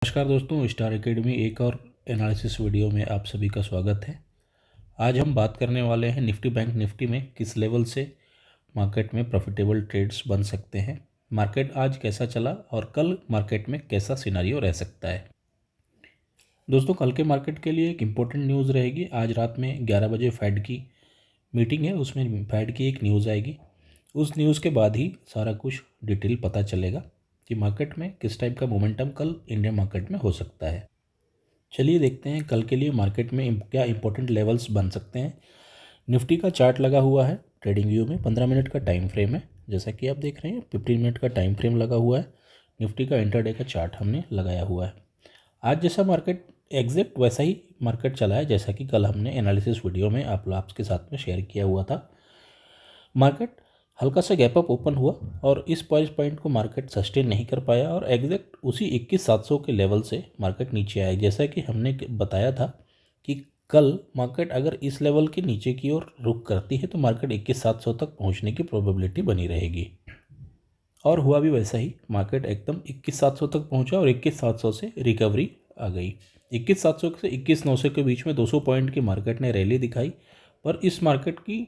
नमस्कार दोस्तों, star academy एक और एनालिसिस वीडियो में आप सभी का स्वागत है। आज हम बात करने वाले हैं निफ्टी बैंक निफ्टी में किस लेवल से मार्केट में प्रॉफिटेबल ट्रेड्स बन सकते हैं, मार्केट आज कैसा चला और कल मार्केट में कैसा सिनारियो रह सकता है। दोस्तों, कल के मार्केट के लिए एक इम्पोर्टेंट न्यूज़ रहेगी। आज रात में 11 बजे फेड की मीटिंग है, उसमें फेड की एक न्यूज़ आएगी। उस न्यूज़ के बाद ही सारा कुछ डिटेल पता चलेगा कि मार्केट में किस टाइप का मोमेंटम कल इंडियन मार्केट में हो सकता है। चलिए देखते हैं कल के लिए मार्केट में क्या इंपॉर्टेंट लेवल्स बन सकते हैं। निफ्टी का चार्ट लगा हुआ है ट्रेडिंग व्यू में, 15 मिनट का टाइम फ्रेम है। जैसा कि आप देख रहे हैं 15 मिनट का टाइम फ्रेम लगा हुआ है। निफ्टी का इंटरडे का चार्ट हमने लगाया हुआ है। आज जैसा मार्केट एग्जैक्ट वैसा ही मार्केट चला है जैसा कि कल हमने एनालिसिस वीडियो में आपके साथ में शेयर किया हुआ था। मार्केट हल्का सा गैप अप ओपन हुआ और इस प्राइस पॉइंट को मार्केट सस्टेन नहीं कर पाया और एग्जैक्ट उसी 21,700 के लेवल से मार्केट नीचे आया। जैसा कि हमने बताया था कि कल मार्केट अगर इस लेवल के नीचे की ओर रुख करती है तो मार्केट 21,700 तक पहुंचने की प्रोबेबिलिटी बनी रहेगी, और हुआ भी वैसा ही। मार्केट एकदम 21,700 तक पहुंचा और 21,700 से रिकवरी आ गई। 21,700 से 21,900 के बीच में 200 पॉइंट की मार्केट ने रैली दिखाई, पर इस मार्केट की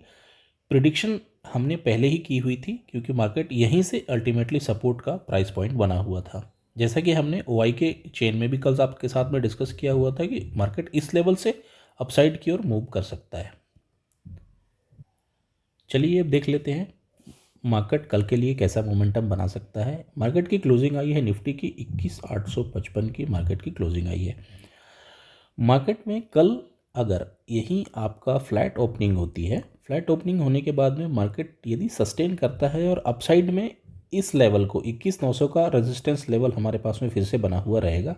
प्रिडिक्शन हमने पहले ही की हुई थी क्योंकि मार्केट यहीं से अल्टीमेटली सपोर्ट का प्राइस पॉइंट बना हुआ था। जैसा कि हमने ओवाई के चेन में भी कल आपके साथ में डिस्कस किया हुआ था कि मार्केट इस लेवल से अपसाइड की ओर मूव कर सकता है। चलिए अब देख लेते हैं मार्केट कल के लिए कैसा मोमेंटम बना सकता है। मार्केट की क्लोजिंग आई है निफ्टी की 21,855 की मार्केट की क्लोजिंग आई है। मार्केट में कल अगर यही आपका फ्लैट ओपनिंग होती है, फ्लैट ओपनिंग होने के बाद में मार्केट यदि सस्टेन करता है और अपसाइड में इस लेवल को 21,900 का रेजिस्टेंस लेवल हमारे पास में फिर से बना हुआ रहेगा,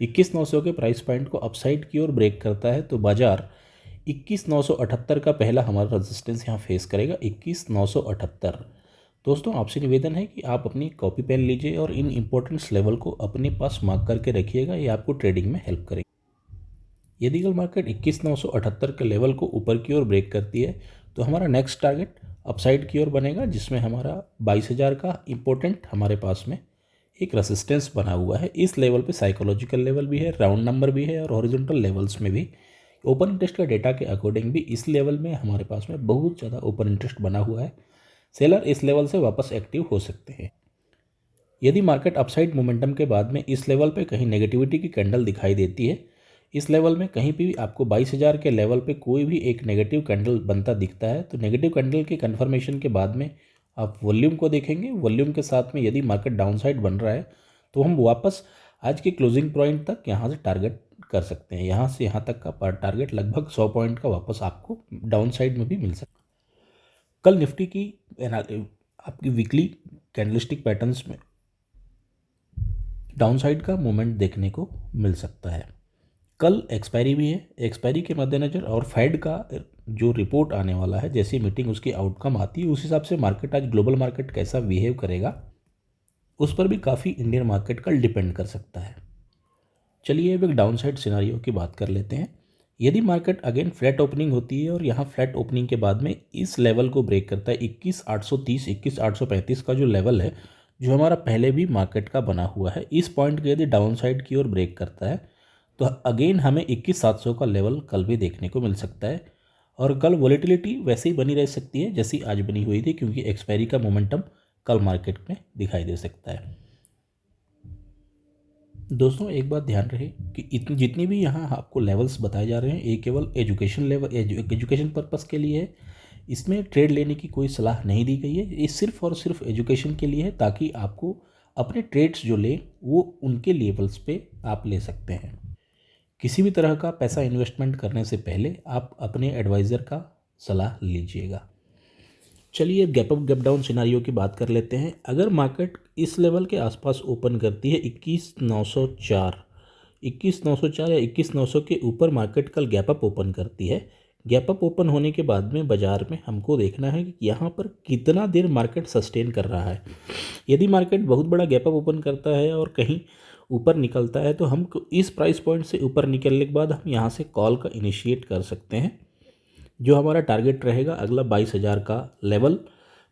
21,900 के प्राइस पॉइंट को अपसाइड की ओर ब्रेक करता है तो बाजार 21,978 का पहला हमारा रेजिस्टेंस यहाँ फेस करेगा, 21,978। दोस्तों, आपसे निवेदन है कि आप अपनी कॉपी पेन लीजिए और इन इम्पोर्टेंट्स लेवल को अपने पास मार्क करके रखिएगा, ये आपको ट्रेडिंग में हेल्प करेगा। यदि कल मार्केट 21,978 के लेवल को ऊपर की ओर ब्रेक करती है तो हमारा नेक्स्ट टारगेट अपसाइड की ओर बनेगा, जिसमें हमारा 22,000 का इम्पोर्टेंट हमारे पास में एक रेसिस्टेंस बना हुआ है। इस लेवल पे साइकोलॉजिकल लेवल भी है, राउंड नंबर भी है और हॉरिजॉन्टल लेवल्स में भी ओपन इंटरेस्ट का डेटा के अकॉर्डिंग भी इस लेवल में हमारे पास में बहुत ज़्यादा ओपन इंटरेस्ट बना हुआ है। सेलर इस लेवल से वापस एक्टिव हो सकते हैं। यदि मार्केट अपसाइड मोमेंटम के बाद में इस लेवल पे कहीं नेगेटिविटी की कैंडल दिखाई देती है, इस लेवल में कहीं भी आपको 22,000 के लेवल पे कोई भी एक नेगेटिव कैंडल बनता दिखता है तो नेगेटिव कैंडल के कन्फर्मेशन के बाद में आप वॉल्यूम को देखेंगे। वॉल्यूम के साथ में यदि मार्केट डाउन साइड बन रहा है तो हम वापस आज के क्लोजिंग पॉइंट तक यहाँ से टारगेट कर सकते हैं। यहाँ से यहाँ तक का टारगेट लगभग 100 पॉइंट का वापस आपको डाउन साइड में भी मिल सकता है। कल निफ्टी की आपकी वीकली कैंडलस्टिक पैटर्न्स में डाउन साइड का मूवमेंट देखने को मिल सकता है। कल एक्सपायरी भी है, एक्सपायरी के मद्देनज़र और फेड का जो रिपोर्ट आने वाला है, जैसी मीटिंग उसकी आउटकम आती है उस हिसाब से मार्केट आज ग्लोबल मार्केट कैसा बिहेव करेगा उस पर भी काफ़ी इंडियन मार्केट कल डिपेंड कर सकता है। चलिए अब एक डाउन साइड सिनारियो की बात कर लेते हैं। यदि मार्केट अगेन फ्लैट ओपनिंग होती है और यहाँ फ्लैट ओपनिंग के बाद में इस लेवल को ब्रेक करता है 21,830 21,835 का जो लेवल है, जो हमारा पहले भी मार्केट का बना हुआ है, इस पॉइंट के यदि डाउन साइड की ओर ब्रेक करता है तो अगेन हमें 21,700 का लेवल कल भी देखने को मिल सकता है। और कल वॉलेटिलिटी वैसे ही बनी रह सकती है जैसी आज बनी हुई थी, क्योंकि एक्सपायरी का मोमेंटम कल मार्केट में दिखाई दे सकता है। दोस्तों, एक बात ध्यान रहे कि इतनी जितनी भी यहाँ आपको लेवल्स बताए जा रहे हैं ये केवल एजुकेशन लेवल एजुकेशन पर्पज़ के लिए है। इसमें ट्रेड लेने की कोई सलाह नहीं दी गई है, ये सिर्फ और सिर्फ एजुकेशन के लिए है ताकि आपको अपने ट्रेड्स जो लें वो उनके लेवल्स पे आप ले सकते हैं। किसी भी तरह का पैसा इन्वेस्टमेंट करने से पहले आप अपने एडवाइज़र का सलाह लीजिएगा। चलिए gap up gap down scenario की बात कर लेते हैं। अगर मार्केट इस लेवल के आसपास ओपन करती है 21,904 या 21,900 के ऊपर मार्केट कल गैप अप ओपन करती है, गैप अप ओपन होने के बाद में बाज़ार में हमको देखना है कि यहाँ पर कितना देर मार्केट सस्टेन कर रहा है। यदि मार्केट बहुत बड़ा गैप अप ओपन करता है और कहीं ऊपर निकलता है तो हम इस प्राइस पॉइंट से ऊपर निकलने के बाद हम यहाँ से कॉल का इनिशिएट कर सकते हैं। जो हमारा टारगेट रहेगा अगला 22,000 का लेवल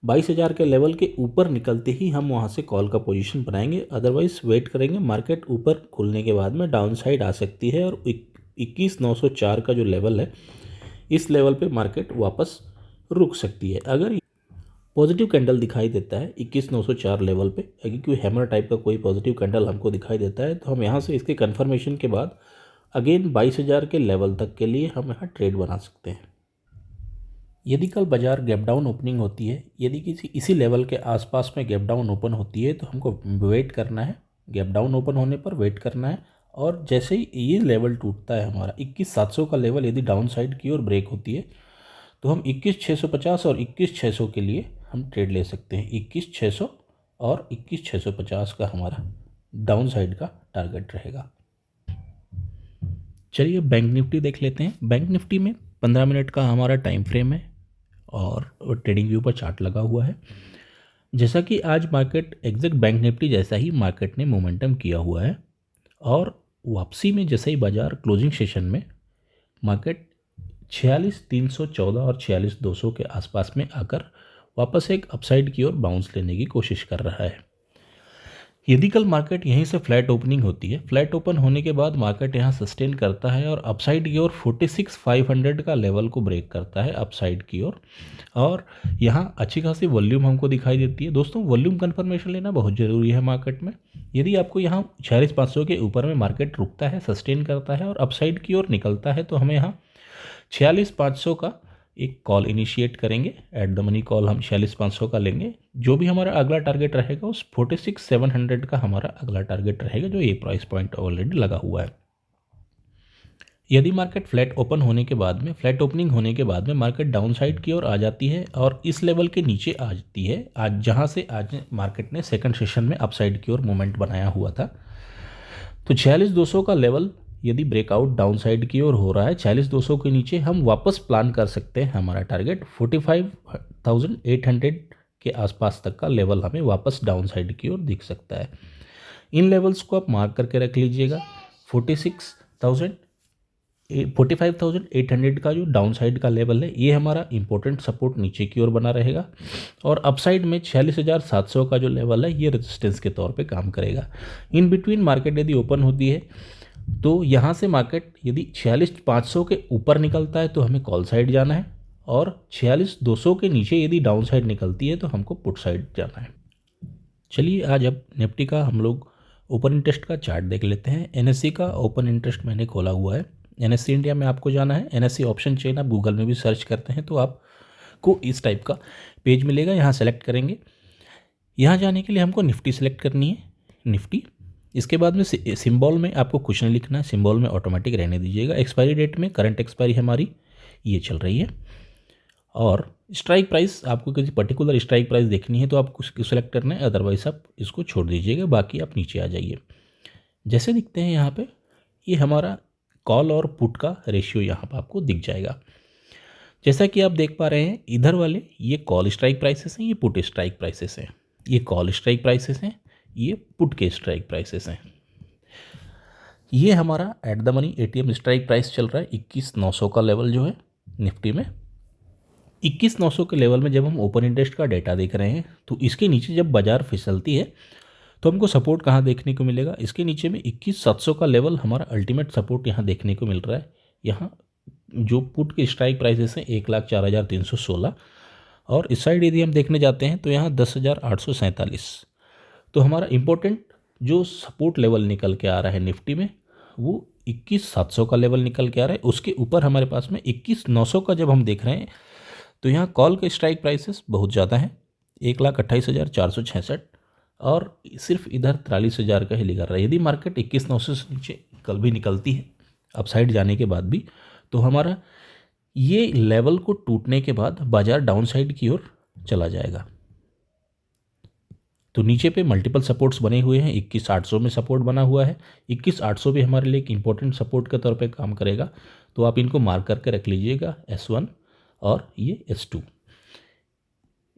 22,000 के लेवल के ऊपर निकलते ही हम वहाँ से कॉल का पोजीशन बनाएंगे, अदरवाइज़ वेट करेंगे। मार्केट ऊपर खुलने के बाद में डाउन साइड आ सकती है और 21,904 का जो लेवल है, इस लेवल पे मार्केट वापस रुक सकती है। अगर पॉजिटिव कैंडल दिखाई देता है 21,904 लेवल पे, अगर कोई हैमर टाइप का कोई पॉजिटिव कैंडल हमको दिखाई देता है, तो हम यहाँ से इसके कन्फर्मेशन के बाद अगेन 22,000 के लेवल तक के लिए हम यहाँ ट्रेड बना सकते हैं। यदि कल बाजार गैप डाउन ओपनिंग होती है, यदि किसी इसी लेवल के आसपास में गैप डाउन ओपन होती है, तो हमको वेट करना है। गैप डाउन ओपन होने पर वेट करना है, और जैसे ही ये लेवल टूटता है हमारा 21,700 का लेवल, यदि डाउन साइड की ओर ब्रेक होती है, तो हम 21,650 और 21,600 के लिए हम ट्रेड ले सकते हैं। 21,600 और 21,650 का हमारा डाउन साइड का टारगेट रहेगा। चलिए बैंक निफ्टी देख लेते हैं। बैंक निफ्टी में 15 मिनट का हमारा टाइम फ्रेम है और ट्रेडिंग व्यू पर चार्ट लगा हुआ है। जैसा कि आज मार्केट एग्जैक्ट बैंक निफ्टी जैसा ही मार्केट ने मोमेंटम किया हुआ है, और वापसी में जैसे ही बाजार क्लोजिंग सेशन में मार्केट 46,314 और 46,200 के आसपास में आकर वापस एक अपसाइड की ओर बाउंस लेने की कोशिश कर रहा है। यदि कल मार्केट यहीं से फ्लैट ओपनिंग होती है, फ्लैट ओपन होने के बाद मार्केट यहाँ सस्टेन करता है और अपसाइड की ओर 46,500 का लेवल को ब्रेक करता है अपसाइड की ओर, और यहाँ अच्छी खासी वॉल्यूम हमको दिखाई देती है। दोस्तों, वॉल्यूम कन्फर्मेशन लेना बहुत ज़रूरी है मार्केट में। यदि आपको यहाँ 46,500 के ऊपर में मार्केट रुकता है, सस्टेन करता है और अपसाइड की ओर निकलता है, तो हमें यहाँ 46,500 का एक कॉल इनिशिएट करेंगे। एट द मनी कॉल हम 46,500 का लेंगे। जो भी हमारा अगला टारगेट रहेगा उस 46,700 का हमारा अगला टारगेट रहेगा, जो ये प्राइस पॉइंट ऑलरेडी लगा हुआ है। यदि मार्केट फ्लैट ओपन होने के बाद में, फ्लैट ओपनिंग होने के बाद में मार्केट डाउन साइड की ओर आ जाती है और इस लेवल के नीचे आ जाती है, आज जहाँ से आज मार्केट ने सेकंड सेशन में अपसाइड की ओर मूवमेंट बनाया हुआ था, तो 46,200 का लेवल यदि ब्रेकआउट डाउन साइड की ओर हो रहा है, 46,200 के नीचे हम वापस प्लान कर सकते हैं। हमारा टारगेट 45,800 के आसपास तक का लेवल हमें वापस डाउन साइड की ओर दिख सकता है। इन लेवल्स को आप मार्क करके रख लीजिएगा। 45,800 का जो डाउन साइड का लेवल है, ये हमारा इंपॉर्टेंट सपोर्ट नीचे की ओर बना रहेगा, और अपसाइड में 46,700 का जो लेवल है, ये रेजिस्टेंस के तौर पे काम करेगा। इन बिटवीन मार्केट यदि ओपन होती है, तो यहाँ से मार्केट यदि 46,500 के ऊपर निकलता है तो हमें कॉल साइड जाना है, और 46,200 के नीचे यदि डाउन साइड निकलती है तो हमको पुट साइड जाना है। चलिए आज अब निफ्टी का हम लोग ओपन इंटरेस्ट का चार्ट देख लेते हैं। एनएससी का ओपन इंटरेस्ट मैंने खोला हुआ है। एनएससी इंडिया में आपको जाना है। एनएससी ऑप्शन चेन आप गूगल में भी सर्च करते हैं तो आपको इस टाइप का पेज मिलेगा। यहाँ सेलेक्ट करेंगे। यहाँ जाने के लिए हमको निफ्टी सेलेक्ट करनी है, निफ्टी। इसके बाद में सिंबल में आपको कुछ नहीं लिखना है, सिंबल में ऑटोमेटिक रहने दीजिएगा। एक्सपायरी डेट में करंट एक्सपायरी हमारी ये चल रही है, और स्ट्राइक प्राइस आपको किसी पर्टिकुलर स्ट्राइक प्राइस देखनी है तो आप कुछ सेलेक्ट करना है, अदरवाइज आप इसको छोड़ दीजिएगा, बाकी आप नीचे आ जाइए। जैसे दिखते हैं यहाँ पे, ये हमारा कॉल और पुट का रेशियो यहाँ पर आपको दिख जाएगा। जैसा कि आप देख पा रहे हैं, इधर वाले ये कॉल स्ट्राइक प्राइसेस हैं, ये पुट स्ट्राइक प्राइसेस हैं। ये कॉल स्ट्राइक प्राइसेस हैं, ये पुट के स्ट्राइक प्राइसेस हैं। ये हमारा at the money ATM strike price चल रहा है 21,900 का लेवल जो है निफ्टी में। 21,900 के लेवल में जब हम ओपन इंटरेस्ट का डेटा देख रहे हैं, तो इसके नीचे जब बाजार फिसलती है तो हमको सपोर्ट कहाँ देखने को मिलेगा? इसके नीचे में 21,700 का लेवल हमारा अल्टीमेट सपोर्ट यहाँ देखने को मिल रहा है। यहाँ जो पुट के स्ट्राइक प्राइसेस हैं 1,04,316, और इस साइड यदि हम देखने जाते हैं तो यहाँ 10,847। तो हमारा इम्पोर्टेंट जो सपोर्ट लेवल निकल के आ रहा है निफ्टी में, वो 21,700 का लेवल निकल के आ रहा है। उसके ऊपर हमारे पास में 21,900 का जब हम देख रहे हैं, तो यहाँ कॉल के स्ट्राइक प्राइसेस बहुत ज़्यादा हैं, 1,28,466, और सिर्फ इधर 43,000 का ही लिखा रहा है। यदि मार्केट 21,900 से नीचे कल भी निकलती है अपसाइड जाने के बाद भी, तो हमारा ये लेवल को टूटने के बाद बाजार डाउन साइड की ओर चला जाएगा। तो नीचे पे मल्टीपल सपोर्ट्स बने हुए हैं। 21,800 में सपोर्ट बना हुआ है। 21,800 भी हमारे लिए एक इंपॉर्टेंट सपोर्ट के तौर पे काम करेगा, तो आप इनको मार्क करके रख लीजिएगा, S1 और ये S2।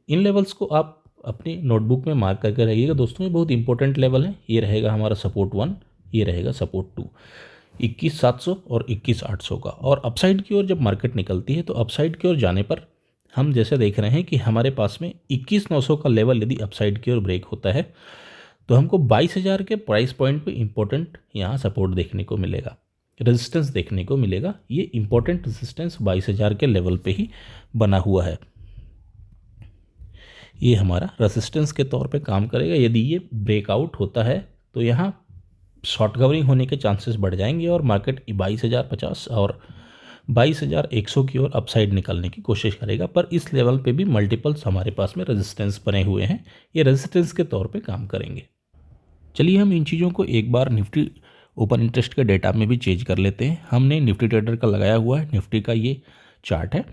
इन लेवल्स को आप अपनी नोटबुक में मार्क करके रखिएगा। दोस्तों, ये बहुत इंपॉर्टेंट लेवल है। ये रहेगा हमारा सपोर्ट 1, ये रहेगा सपोर्ट 2, 21,700 और 21,800 का। और अपसाइड की ओर जब मार्केट निकलती है, तो अपसाइड की ओर जाने पर हम जैसे देख रहे हैं कि हमारे पास में 21,900 का लेवल यदि अपसाइड की ओर ब्रेक होता है तो हमको 22,000 के प्राइस पॉइंट पे इम्पोर्टेंट यहाँ सपोर्ट देखने को मिलेगा, रेजिस्टेंस देखने को मिलेगा। ये इम्पोर्टेंट रेजिस्टेंस 22,000 के लेवल पे ही बना हुआ है। ये हमारा रेजिस्टेंस के तौर पे काम करेगा। यदि ये ब्रेकआउट होता है तो यहाँ शॉर्ट कवरिंग होने के चांसेस बढ़ जाएंगे और मार्केट 22,050 और 22,100 की ओर अपसाइड निकलने की कोशिश करेगा। पर इस लेवल पे भी मल्टीपल्स हमारे पास में रेजिस्टेंस बने हुए हैं, ये रेजिस्टेंस के तौर पे काम करेंगे। चलिए हम इन चीज़ों को एक बार निफ्टी ओपन इंटरेस्ट के डेटा में भी चेंज कर लेते हैं। हमने निफ्टी ट्रेडर का लगाया हुआ है, निफ्टी का ये चार्ट है।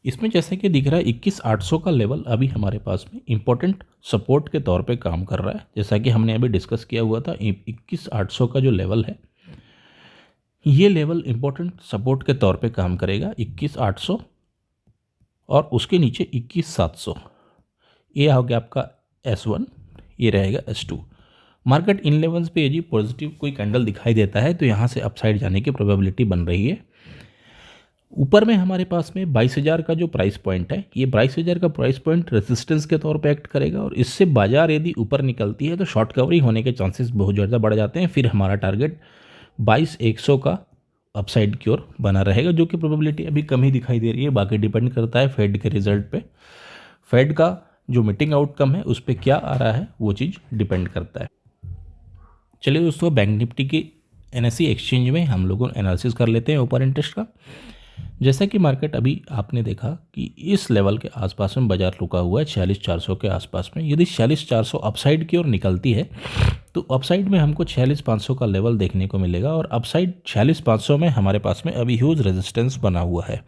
इसमें जैसे कि दिख रहा है 21,800 का लेवल अभी हमारे पास में इम्पोर्टेंट सपोर्ट के तौर पे काम कर रहा है। जैसा कि हमने अभी डिस्कस किया हुआ था, 21,800 का जो लेवल है ये लेवल इम्पोर्टेंट सपोर्ट के तौर पे काम करेगा। 21,800 और उसके नीचे 21,700, ये हो गया आपका S1, ये रहेगा S2। मार्केट इन लेवल्स पे यदि पॉजिटिव कोई कैंडल दिखाई देता है तो यहाँ से अपसाइड जाने की प्रोबेबिलिटी बन रही है। ऊपर में हमारे पास में 22,000 का जो प्राइस पॉइंट है, ये 22,000 का प्राइस पॉइंट रेजिस्टेंस के तौर पे एक्ट करेगा और इससे बाजार यदि ऊपर निकलती है तो शॉर्ट कवरिंग होने के चांसेस बहुत ज़्यादा बढ़ जाते हैं। फिर हमारा टारगेट 22,100 का अपसाइड की ओर बना रहेगा, जो कि प्रोबेबिलिटी अभी कम ही दिखाई दे रही है। बाकी डिपेंड करता है फेड के रिजल्ट पे। फेड का जो मीटिंग आउटकम है उस पर क्या आ रहा है वो चीज़ डिपेंड करता है। चलिए दोस्तों, बैंक निफ्टी के NSE एक्सचेंज में हम लोग एनालिसिस कर लेते हैं ओपन इंटरेस्ट का। जैसा कि मार्केट अभी आपने देखा कि इस लेवल के आसपास में बाजार रुका हुआ है 46,400 के आसपास में। यदि 46,400 अपसाइड की ओर निकलती है तो अपसाइड में हमको 46,500 का लेवल देखने को मिलेगा और अपसाइड 46,500 में हमारे पास में अभी ह्यूज रेजिस्टेंस बना हुआ है।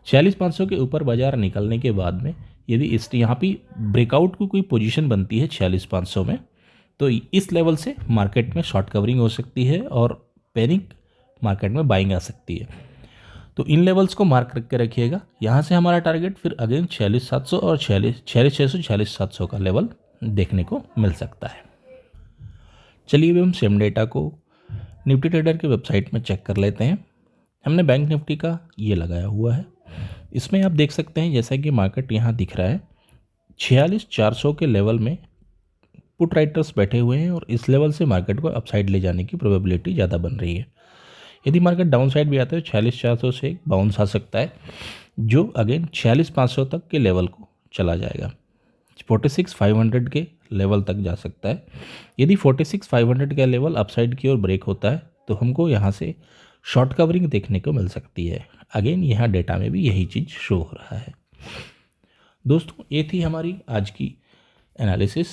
46,500 के ऊपर बाजार निकलने के बाद में यदि इस यहाँ पे ब्रेकआउट की कोई पोजीशन बनती है 46,500 में तो इस लेवल से मार्केट में शॉर्ट कवरिंग हो सकती है और पैनिक मार्केट में बाइंग आ सकती है। तो इन लेवल्स को मार्क करके रखिएगा। यहाँ से हमारा टारगेट फिर अगेन 46,700 और 46,600 46,700 का लेवल देखने को मिल सकता है। चलिए अभी हम सेम डेटा को निफ्टी ट्रेडर के वेबसाइट में चेक कर लेते हैं। हमने बैंक निफ्टी का ये लगाया हुआ है। इसमें आप देख सकते हैं जैसा कि मार्केट यहाँ दिख रहा है 46,400 के लेवल में पुट राइटर्स बैठे हुए हैं और इस लेवल से मार्केट को अपसाइड ले जाने की प्रोबेबिलिटी ज़्यादा बन रही है। यदि मार्केट डाउन साइड भी आता है 46,400 से बाउंस आ सकता है, जो अगेन 46,500 तक के लेवल को चला जाएगा। 46,500 के लेवल तक जा सकता है। यदि 46,500 का लेवल अपसाइड की ओर ब्रेक होता है तो हमको यहाँ से शॉर्ट कवरिंग देखने को मिल सकती है। अगेन यहाँ डेटा में भी यही चीज़ शो हो रहा है। दोस्तों, ये थी हमारी आज की एनालिसिस।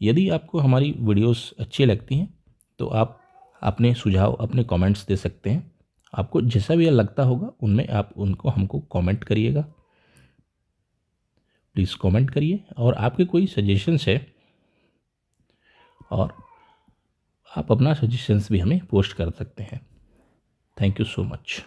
यदि आपको हमारी वीडियोस अच्छी लगती हैं तो आप अपने सुझाव, अपने कमेंट्स दे सकते हैं। आपको जैसा भी लगता होगा उनमें आप उनको हमको कमेंट करिएगा। प्लीज़ कमेंट करिए और आपके कोई सजेशंस है और आप अपना सजेशंस भी हमें पोस्ट कर सकते हैं। Thank you so much.